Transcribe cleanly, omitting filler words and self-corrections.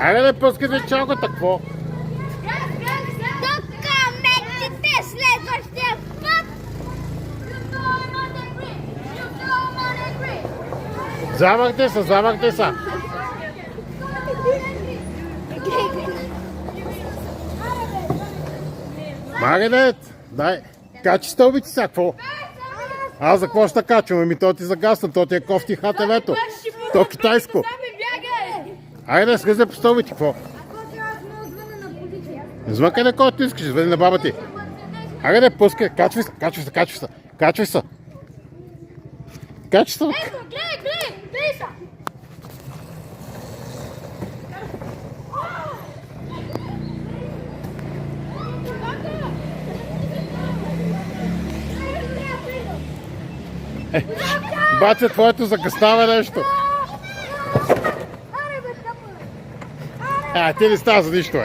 Айде да пускате чалката, какво? Тук мечите следващия път! Замахте се! Магнет, дай, качи стълбите сега, какво? Аз за какво ще качвам? Ами то ти загасна, то ти е кофти ХТВ-то. То китайско. Айде, слизай по стълбите, какво? Звънкай на който искаш, звъни на баба ти. Айде, пускай, качвай се. Качвай се. Ето, гледай са! Баче, твоето закъснава нещо. Ти не става за нищо,